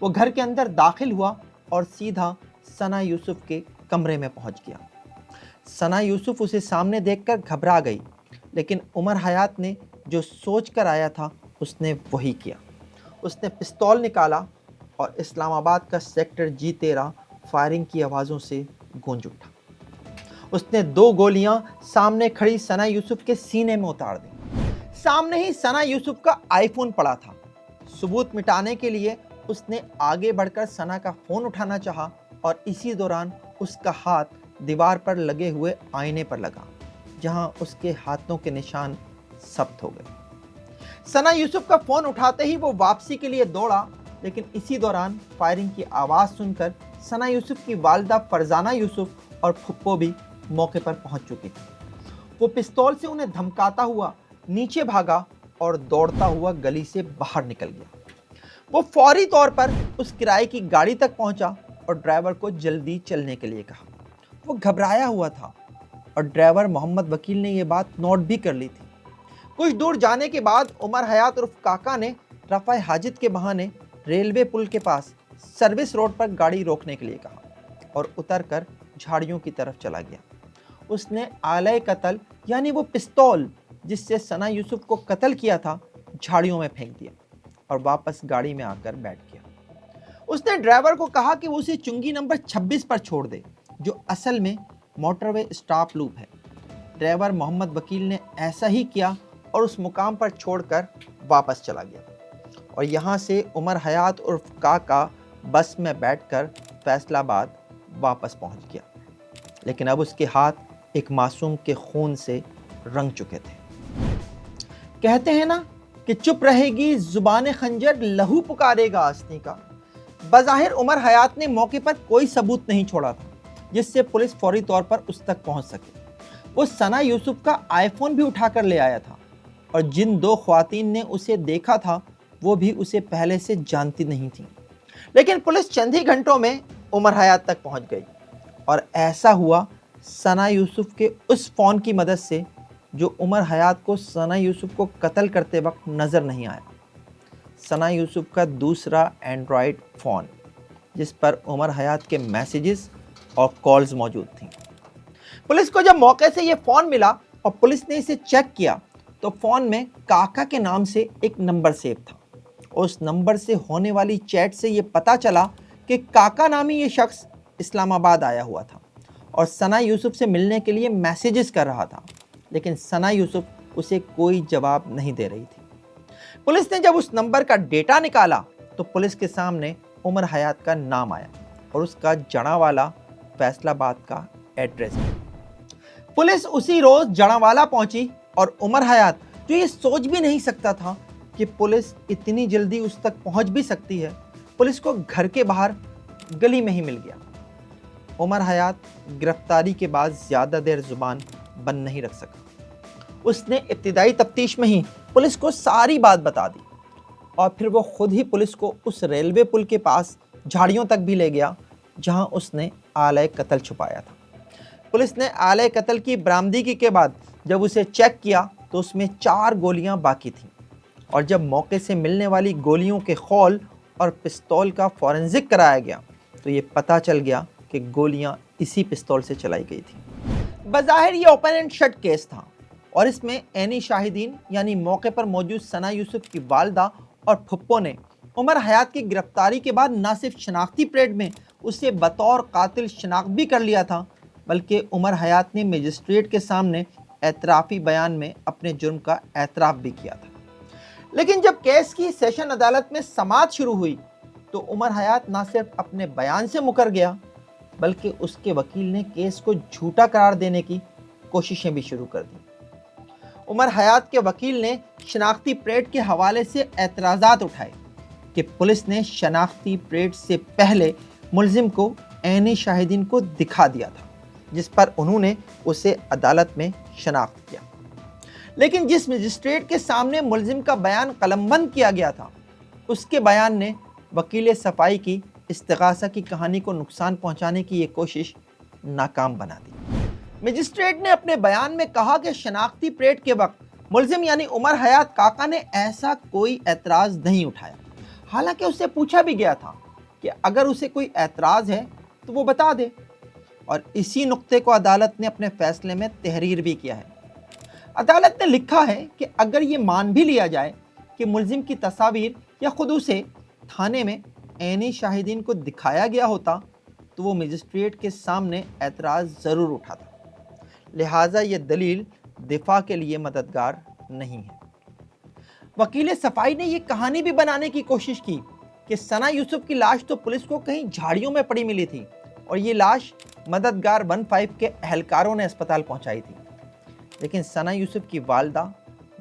وہ گھر کے اندر داخل ہوا اور سیدھا ثنا یوسف کے کمرے میں پہنچ گیا۔ ثنا یوسف اسے سامنے دیکھ کر گھبرا گئی، لیکن عمر حیات نے جو سوچ کر آیا تھا اس نے وہی کیا۔ اس نے پستول نکالا اور اسلام آباد کا سیکٹر G13 فائرنگ کی آوازوں سے گونج اٹھا۔ اس نے 2 گولیاں سامنے کھڑی ثنا یوسف کے سینے میں اتار دیں۔ سامنے ہی ثنا یوسف کا آئی فون پڑا تھا۔ ثبوت مٹانے کے لیے اس نے آگے بڑھ کر ثنا کا فون اٹھانا چاہا اور اسی دوران اس کا ہاتھ دیوار پر لگے ہوئے آئینے پر لگا، جہاں اس کے ہاتھوں کے نشان ثبت ہو گئے۔ ثنا یوسف کا فون اٹھاتے ہی وہ واپسی کے لیے دوڑا، لیکن اسی دوران فائرنگ کی آواز سن کر ثنا یوسف کی والدہ فرزانہ یوسف اور پھپھو بھی موقع پر پہنچ چکی تھی۔ وہ پستول سے انہیں دھمکاتا ہوا نیچے بھاگا اور دوڑتا ہوا گلی سے باہر نکل گیا۔ وہ فوری طور پر اس کرائے کی گاڑی تک پہنچا اور ڈرائیور کو جلدی چلنے کے لیے کہا۔ وہ گھبرایا ہوا تھا اور ڈرائیور محمد وکیل نے یہ بات نوٹ بھی کر لی تھی۔ کچھ دور جانے کے بعد عمر حیات عرف کاکا نے رفع حاجت کے بہانے ریلوے پل کے پاس سروس روڈ پر گاڑی روکنے کے لیے کہا اور اتر کر جھاڑیوں کی طرف چلا گیا۔ اس نے آلہ قتل یعنی وہ پستول جس سے ثنا یوسف کو قتل کیا تھا جھاڑیوں میں پھینک دیا اور واپس گاڑی میں آ کر بیٹھ گیا۔ اس نے ڈرائیور کو کہا کہ وہ اسے چنگی نمبر 26 پر چھوڑ دے، جو اصل میں موٹر وے اسٹاپ لوپ ہے۔ ڈرائیور محمد وکیل نے ایسا ہی کیا اور اس مقام پر چھوڑ کر واپس چلا گیا، اور یہاں سے عمر حیات عرف کاکا بس میں بیٹھ کر فیصل آباد واپس پہنچ گیا، لیکن اب اس کے ہاتھ ایک معصوم کے خون سے رنگ چکے تھے۔ کہتے ہیں نا کہ چپ رہے گی زبان خنجر، لہو پکارے گا آستین کا۔ بظاہر عمر حیات نے موقع پر کوئی ثبوت نہیں چھوڑا تھا جس سے پولیس فوری طور پر اس تک پہنچ سکے۔ وہ ثنا یوسف کا آئی فون بھی اٹھا کر لے آیا تھا، اور جن 2 خواتین نے اسے دیکھا تھا وہ بھی اسے پہلے سے جانتی نہیں تھیں، لیکن پولیس چند ہی گھنٹوں میں عمر حیات تک پہنچ گئی، اور ایسا ہوا ثنا یوسف کے اس فون کی مدد سے جو عمر حیات کو ثنا یوسف کو قتل کرتے وقت نظر نہیں آیا۔ ثنا یوسف کا دوسرا اینڈرائڈ فون جس پر عمر حیات کے میسیجز اور کالز موجود تھیں۔ پولیس کو جب موقع سے یہ فون ملا اور پولیس نے اسے چیک کیا تو فون میں کاکا کے نام سے ایک نمبر سیو تھا۔ اس نمبر سے ہونے والی چیٹ سے یہ پتا چلا کہ کاکا نامی یہ شخص اسلام آباد آیا ہوا تھا اور ثنا یوسف سے ملنے کے لیے میسیجز کر رہا تھا، لیکن ثنا یوسف اسے کوئی جواب نہیں دے رہی تھی۔ پولیس نے جب اس نمبر کا ڈیٹا نکالا تو پولیس کے سامنے عمر حیات کا نام آیا اور اس کا جڑاوالا فیصل آباد کا ایڈریس ہے۔ پولیس اسی روز جڑاوالا پہنچی اور عمر حیات جو یہ سوچ بھی نہیں سکتا تھا کہ پولیس اتنی جلدی اس تک پہنچ بھی سکتی ہے، پولیس کو گھر کے باہر گلی میں ہی مل گیا۔ عمر حیات گرفتاری کے بعد زیادہ دیر زبان بند نہیں رکھ سکا۔ اس نے ابتدائی تفتیش میں ہی پولیس کو ساری بات بتا دی، اور پھر وہ خود ہی پولیس کو اس ریلوے پل کے پاس جھاڑیوں تک بھی لے گیا جہاں اس نے آلہ قتل چھپایا تھا۔ پولیس نے آلہ قتل کی برآمدگی کے بعد جب اسے چیک کیا تو اس میں 4 گولیاں باقی تھیں، اور جب موقع سے ملنے والی گولیوں کے خول اور پستول کا فورنزک کرایا گیا تو یہ پتہ چل گیا کہ گولیاں اسی پستول سے چلائی گئی تھیں۔ بظاہر یہ اوپن اینڈ شٹ کیس تھا، اور اس میں عینی شاہدین یعنی موقع پر موجود ثنا یوسف کی والدہ اور پھپھو نے عمر حیات کی گرفتاری کے بعد نہ صرف شناختی پریڈ میں اسے بطور قاتل شناخت بھی کر لیا تھا، بلکہ عمر حیات نے مجسٹریٹ کے سامنے اعترافی بیان میں اپنے جرم کا اعتراف بھی کیا تھا۔ لیکن جب کیس کی سیشن عدالت میں سماعت شروع ہوئی تو عمر حیات نہ صرف اپنے بیان سے مکر گیا بلکہ اس کے وکیل نے کیس کو جھوٹا قرار دینے کی کوششیں بھی شروع کر دیں۔ عمر حیات کے وکیل نے شناختی پریڈ کے حوالے سے اعتراضات اٹھائے کہ پولیس نے شناختی پریڈ سے پہلے ملزم کو عینی شاہدین کو دکھا دیا تھا، جس پر انہوں نے اسے عدالت میں شناخت کیا، لیکن جس مجسٹریٹ کے سامنے ملزم کا بیان قلم بند کیا گیا تھا اس کے بیان نے وکیل صفائی کی استغاثہ کی کہانی کو نقصان پہنچانے کی یہ کوشش ناکام بنا دی۔ مجسٹریٹ نے اپنے بیان میں کہا کہ شناختی پریڈ کے وقت ملزم یعنی عمر حیات کاکا نے ایسا کوئی اعتراض نہیں اٹھایا، حالانکہ اس سے پوچھا بھی گیا تھا کہ اگر اسے کوئی اعتراض ہے تو وہ بتا دے، اور اسی نقطے کو عدالت نے اپنے فیصلے میں تحریر بھی کیا ہے۔ عدالت نے لکھا ہے کہ اگر یہ مان بھی لیا جائے کہ ملزم کی تصاویر یا خود اسے تھانے میں عینی شاہدین کو دکھایا گیا ہوتا تو وہ مجسٹریٹ کے سامنے اعتراض ضرور اٹھاتا، لہٰذا یہ دلیل دفاع کے لیے مددگار نہیں ہے۔ وکیل صفائی نے یہ کہانی بھی بنانے کی کوشش کی کہ ثنا یوسف کی لاش تو پولیس کو کہیں جھاڑیوں میں پڑی ملی تھی، اور یہ لاش مددگار 15 کے اہلکاروں نے اسپتال پہنچائی تھی، لیکن ثنا یوسف کی والدہ،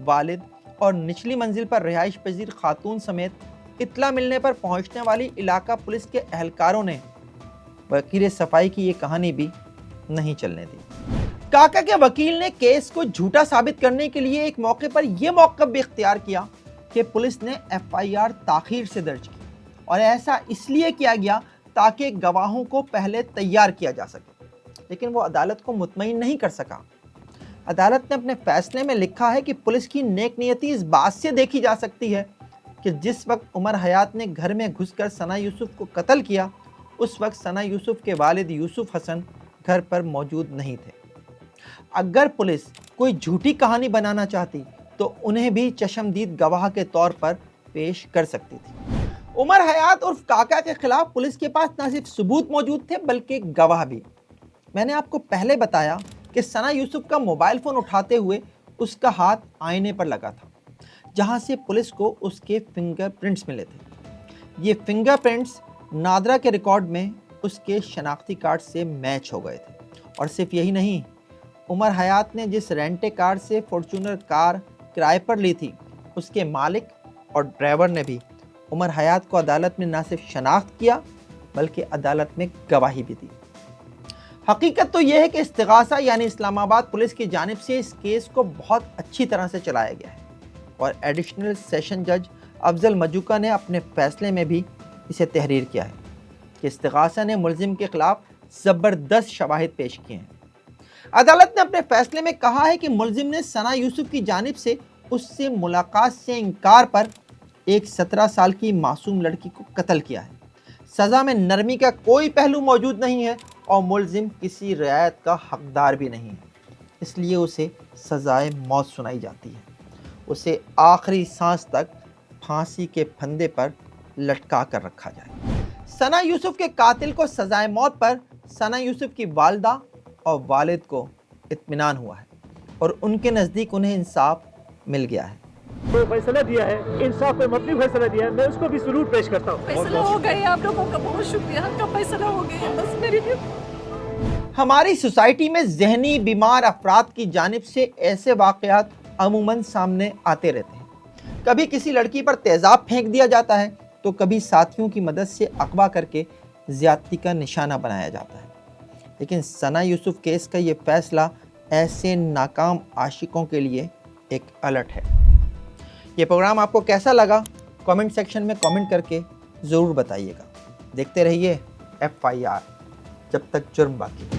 والد اور نچلی منزل پر رہائش پذیر خاتون سمیت اطلاع ملنے پر پہنچنے والی علاقہ پولیس کے اہلکاروں نے وکیل صفائی کی یہ کہانی بھی نہیں چلنے دی۔ کاکا کے وکیل نے کیس کو جھوٹا ثابت کرنے کے لیے ایک موقع پر یہ موقف بھی اختیار کیا کہ پولیس نے FIR تاخیر سے درج کی، اور ایسا اس لیے کیا گیا تاکہ گواہوں کو پہلے تیار کیا جا سکے، لیکن وہ عدالت کو مطمئن نہیں کر سکا۔ عدالت نے اپنے فیصلے میں لکھا ہے کہ پولیس کی نیک نیتی اس بات سے دیکھی جا سکتی ہے کہ جس وقت عمر حیات نے گھر میں گھس کر ثنا یوسف کو قتل کیا، اس وقت ثنا یوسف کے والد یوسف حسن گھر پر موجود نہیں تھے۔ اگر پولیس کوئی جھوٹی کہانی بنانا چاہتی تو انہیں بھی چشمدید گواہ کے طور پر پیش کر سکتی تھی۔ عمر حیات عرف کاکا کے خلاف پولیس کے پاس نہ صرف ثبوت موجود تھے بلکہ گواہ بھی۔ میں نے آپ کو پہلے بتایا کہ ثنا یوسف کا موبائل فون اٹھاتے ہوئے اس کا ہاتھ آئینے پر لگا تھا، جہاں سے پولیس کو اس کے فنگر پرنٹس ملے تھے۔ یہ فنگر پرنٹس نادرہ کے ریکارڈ میں اس کے شناختی کارڈ سے میچ ہو گئے تھے، اور صرف یہی نہیں، عمر حیات نے جس رینٹے کار سے فارچونر کار کرائے پر لی تھی، اس کے مالک اور ڈرائیور نے بھی عمر حیات کو عدالت میں نہ صرف شناخت کیا بلکہ عدالت میں گواہی بھی دی۔ حقیقت تو یہ ہے کہ استغاثہ یعنی اسلام آباد پولیس کی جانب سے اس کیس کو بہت اچھی طرح سے چلایا گیا ہے، اور ایڈیشنل سیشن جج افضل مجوکا نے اپنے فیصلے میں بھی اسے تحریر کیا ہے کہ استغاثہ نے ملزم کے خلاف زبردست شواہد پیش کیے ہیں۔ عدالت نے اپنے فیصلے میں کہا ہے کہ ملزم نے ثنا یوسف کی جانب سے اس سے ملاقات سے انکار پر ایک 17 سال کی معصوم لڑکی کو قتل کیا ہے۔ سزا میں نرمی کا کوئی پہلو موجود نہیں ہے، اور ملزم کسی رعایت کا حقدار بھی نہیں ہے، اس لیے اسے سزائے موت سنائی جاتی ہے۔ اسے آخری سانس تک پھانسی کے پھندے پر لٹکا کر رکھا جائے۔ ثنا یوسف کے قاتل کو سزائے موت پر ثنا یوسف کی والدہ اور والد کو اطمینان ہوا ہے، اور ان کے نزدیک انہیں انصاف مل گیا ہے۔ فیصلہ دیا ہے، انصاف پہ مبنی فیصلہ دیا ہے، میں اس کو بھی سلوٹ پیش کرتا ہوں۔ فیصلہ ہو گیا، آپ لوگوں کا بہت شکریہ، کا فیصلہ ہو گیا، بس میری بھی۔ ہماری سوسائٹی میں ذہنی بیمار افراد کی جانب سے ایسے واقعات عموماً سامنے آتے رہتے ہیں۔ کبھی کسی لڑکی پر تیزاب پھینک دیا جاتا ہے تو کبھی ساتھیوں کی مدد سے اغوا کر کے زیادتی کا نشانہ بنایا جاتا ہے، لیکن ثنا یوسف کیس کا یہ فیصلہ ایسے ناکام عاشقوں کے لیے ایک الرٹ ہے۔ یہ پروگرام آپ کو کیسا لگا؟ کامنٹ سیکشن میں کامنٹ کر کے ضرور بتائیے گا۔ دیکھتے رہیے FIR، جب تک جرم باقی ہے۔